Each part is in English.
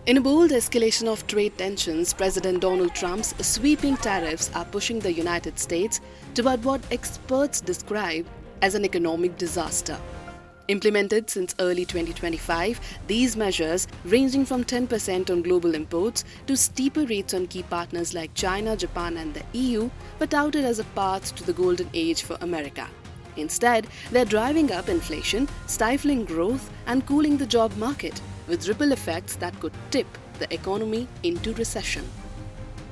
In a bold escalation of trade tensions, President Donald Trump's sweeping tariffs are pushing the United States toward what experts describe as an economic disaster. Implemented since early 2025, these measures, ranging from 10% on global imports to steeper rates on key partners like China, Japan, and the EU, were touted as a path to the golden age for America. Instead, they're driving up inflation, stifling growth, and cooling the job market, with ripple effects that could tip the economy into recession.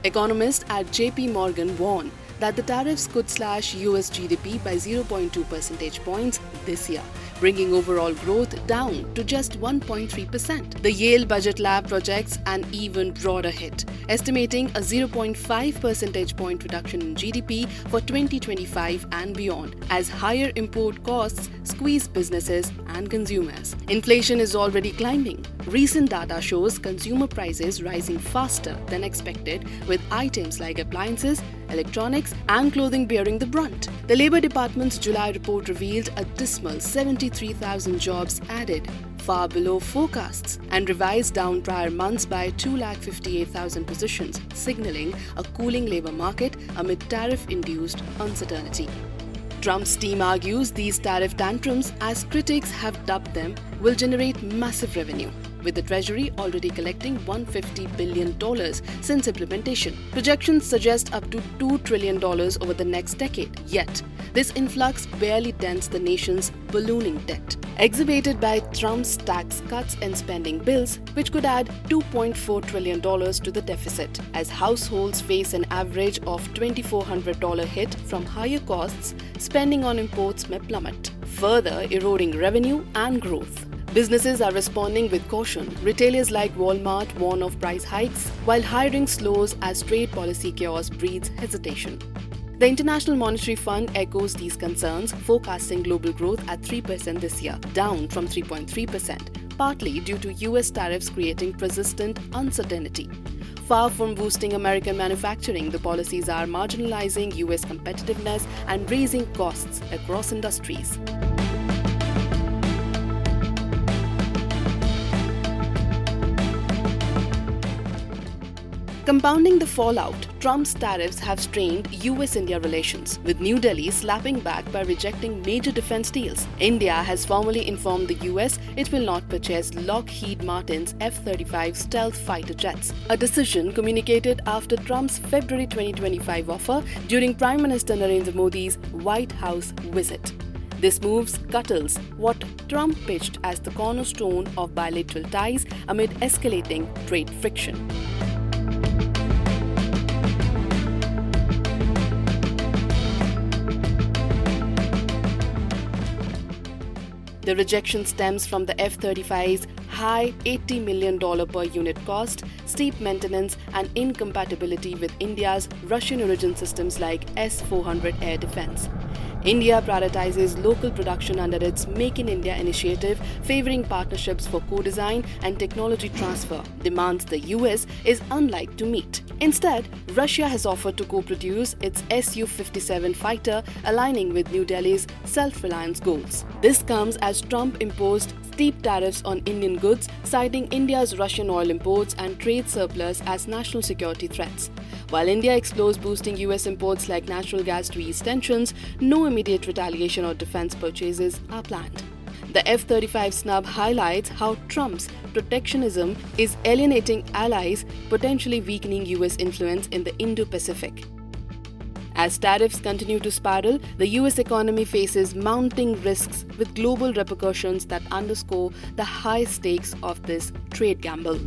Economists at JP Morgan warn that the tariffs could slash US GDP by 0.2 percentage points this year, bringing overall growth down to just 1.3%. The Yale Budget Lab projects an even broader hit, estimating a 0.5 percentage point reduction in GDP for 2025 and beyond, as higher import costs squeeze businesses and consumers. Inflation is already climbing. Recent data shows consumer prices rising faster than expected, with items like appliances, electronics, and clothing bearing the brunt. The Labour Department's July report revealed a dismal 73,000 jobs added, far below forecasts, and revised down prior months by 258,000 positions, signalling a cooling labour market amid tariff-induced uncertainty. Trump's team argues these tariff tantrums, as critics have dubbed them, will generate massive revenue, with the Treasury already collecting $150 billion since implementation. Projections suggest up to $2 trillion over the next decade. Yet, this influx barely dents the nation's ballooning debt, exacerbated by Trump's tax cuts and spending bills, which could add $2.4 trillion to the deficit, as households face an average of $2,400 hit from higher costs. Spending on imports may plummet, further eroding revenue and growth. Businesses are responding with caution. Retailers like Walmart warn of price hikes, while hiring slows as trade policy chaos breeds hesitation. The International Monetary Fund echoes these concerns, forecasting global growth at 3% this year, down from 3.3%, partly due to US tariffs creating persistent uncertainty. Far from boosting American manufacturing, the policies are marginalizing US competitiveness and raising costs across industries. Compounding the fallout, Trump's tariffs have strained U.S. India relations, with New Delhi slapping back by rejecting major defense deals. India has formally informed the U.S. it will not purchase Lockheed Martin's F-35 stealth fighter jets, a decision communicated after Trump's February 2025 offer during Prime Minister Narendra Modi's White House visit. This move scuttles what Trump pitched as the cornerstone of bilateral ties amid escalating trade friction. The rejection stems from the F-35's high $80 million per unit cost, steep maintenance, and incompatibility with India's Russian-origin systems like S-400 air defense. India prioritizes local production under its Make in India initiative, favoring partnerships for co-design and technology transfer, demands the US is unlike to meet. Instead, Russia has offered to co-produce its Su-57 fighter, aligning with New Delhi's self-reliance goals. This comes as Trump imposed steep tariffs on Indian goods, citing India's Russian oil imports and trade surplus as national security threats. While India explores boosting US imports like natural gas to ease tensions, no immediate retaliation or defense purchases are planned. The F-35 snub highlights how Trump's protectionism is alienating allies, potentially weakening US influence in the Indo-Pacific. As tariffs continue to spiral, the US economy faces mounting risks with global repercussions that underscore the high stakes of this trade gamble.